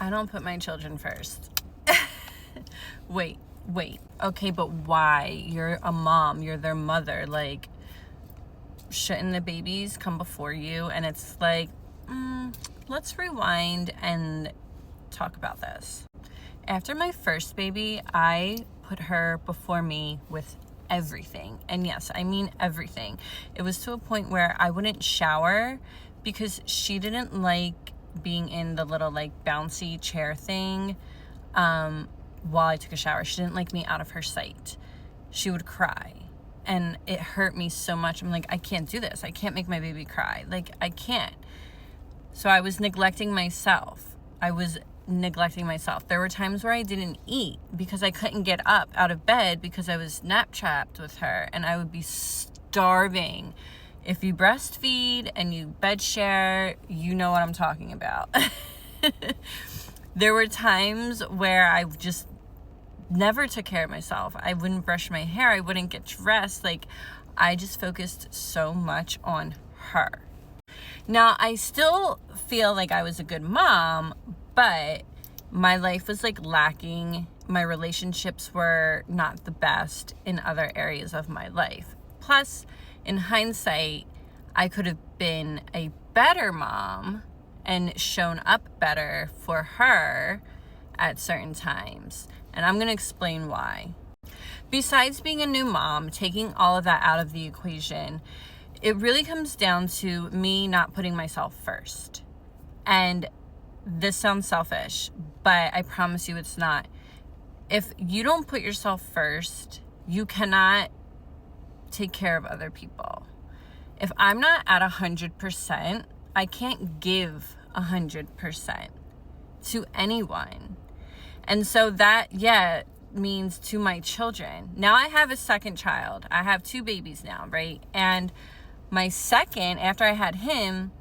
I don't put my children first. Wait. Okay, but why? You're a mom. You're their mother. Like, shouldn't the babies come before you? And it's like, let's rewind and talk about this. After my first baby, I put her before me with everything. And yes, I mean everything. It was to a point where I wouldn't shower because she didn't like being in the little like bouncy chair thing while I took a shower. She didn't like me out of her sight. She would cry. And it hurt me so much. I'm like, I can't do this. I can't make my baby cry. Like, I can't. So I was neglecting myself. There were times where I didn't eat because I couldn't get up out of bed because I was nap trapped with her, and I would be starving. If you breastfeed and you bed share, you know what I'm talking about. There were times where I just never took care of myself. I wouldn't brush my hair. I wouldn't get dressed. Like, I just focused so much on her. Now, I still feel like I was a good mom, but my life was like lacking. My relationships were not the best in other areas of my life. Plus, in hindsight, I could have been a better mom and shown up better for her at certain times. And I'm going to explain why. Besides being a new mom, taking all of that out of the equation, it really comes down to me not putting myself first. And this sounds selfish, but I promise you it's not. If you don't put yourself first, you cannot take care of other people. If I'm not at 100%, I can't give 100% to anyone. And so that, means to my children. Now I have a second child. I have 2 babies now, right? And my second, after I had him,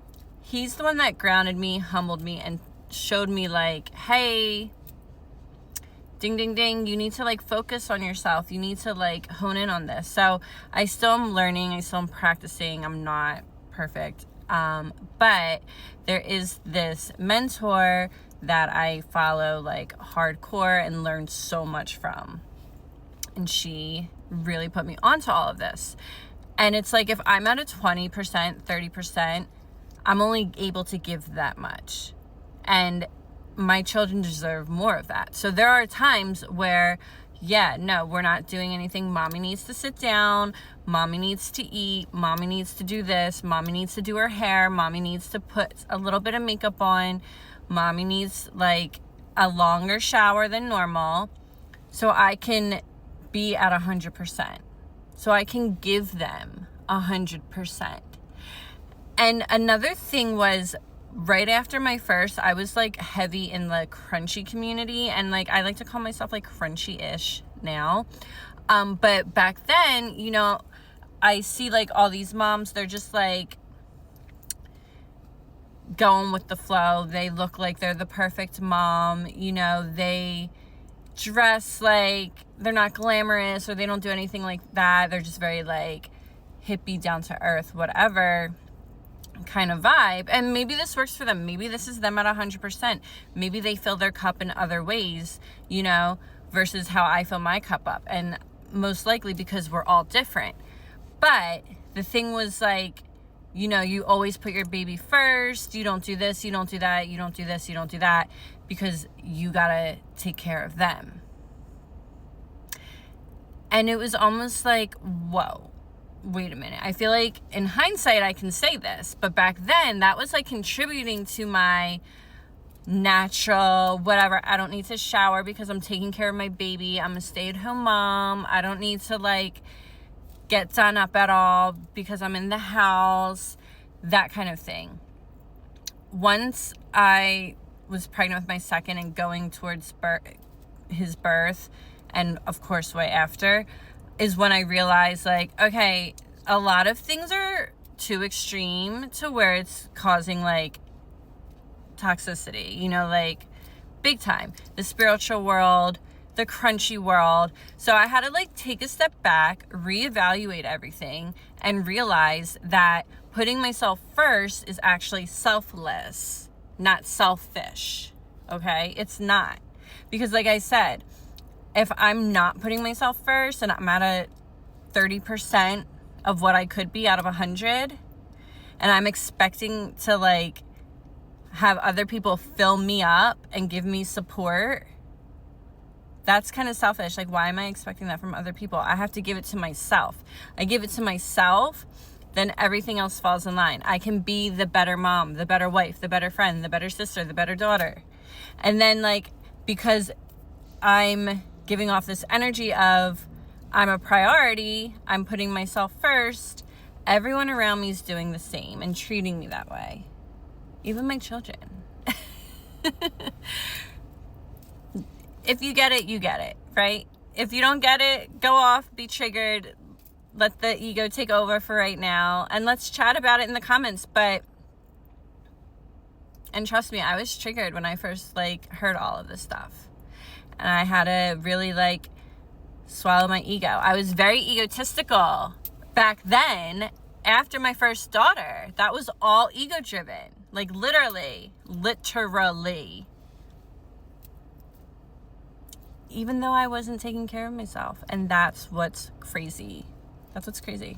he's the one that grounded me, humbled me, and showed me like, hey, ding, ding, ding, you need to like focus on yourself. You need to like hone in on this. So I still am learning. I still am practicing. I'm not perfect. But there is this mentor that I follow like hardcore and learn so much from. And she really put me onto all of this. And it's like, if I'm at a 20%, 30%, I'm only able to give that much. And my children deserve more of that. So there are times where, we're not doing anything. Mommy needs to sit down. Mommy needs to eat. Mommy needs to do this. Mommy needs to do her hair. Mommy needs to put a little bit of makeup on. Mommy needs like a longer shower than normal so I can be at 100%. So I can give them 100%. And another thing was, right after my first, I was like heavy in the crunchy community, and like I like to call myself like crunchy-ish now. But back then, I see like all these moms, they're just like going with the flow. They look like they're the perfect mom. They dress like they're not glamorous, or they don't do anything like that. They're just very like hippie, down to earth, whatever kind of vibe. And maybe this works for them. Maybe this is them at 100%. Maybe they fill their cup in other ways, versus how I fill my cup up. And most likely because we're all different. But the thing was like, you always put your baby first. You don't do this, you don't do that, you don't do this, you don't do that, because you gotta take care of them. And it was almost like, whoa, wait a minute. I feel like in hindsight, I can say this, but back then that was like contributing to my natural, whatever. I don't need to shower because I'm taking care of my baby. I'm a stay-at-home mom. I don't need to like get done up at all because I'm in the house, that kind of thing. Once I was pregnant with my second and going towards his birth, and of course way after, is when I realized like, okay, a lot of things are too extreme to where it's causing like toxicity, like big time. The spiritual world, the crunchy world. So I had to like take a step back, reevaluate everything, and realize that putting myself first is actually selfless, not selfish. okay? It's not. Because like I said, if I'm not putting myself first and I'm at a 30% of what I could be out of 100, and I'm expecting to like have other people fill me up and give me support, that's kind of selfish. Like, why am I expecting that from other people? I have to give it to myself. I give it to myself, then everything else falls in line. I can be the better mom, the better wife, the better friend, the better sister, the better daughter. And then like, because I'm giving off this energy of I'm a priority, I'm putting myself first, everyone around me is doing the same and treating me that way. Even my children. If you get it, you get it, right? If you don't get it, go off, be triggered, let the ego take over for right now, and let's chat about it in the comments. And trust me, I was triggered when I first like heard all of this stuff. And I had to really like swallow my ego. I was very egotistical back then after my first daughter. That was all ego driven. Like literally. Even though I wasn't taking care of myself. And that's what's crazy. That's what's crazy.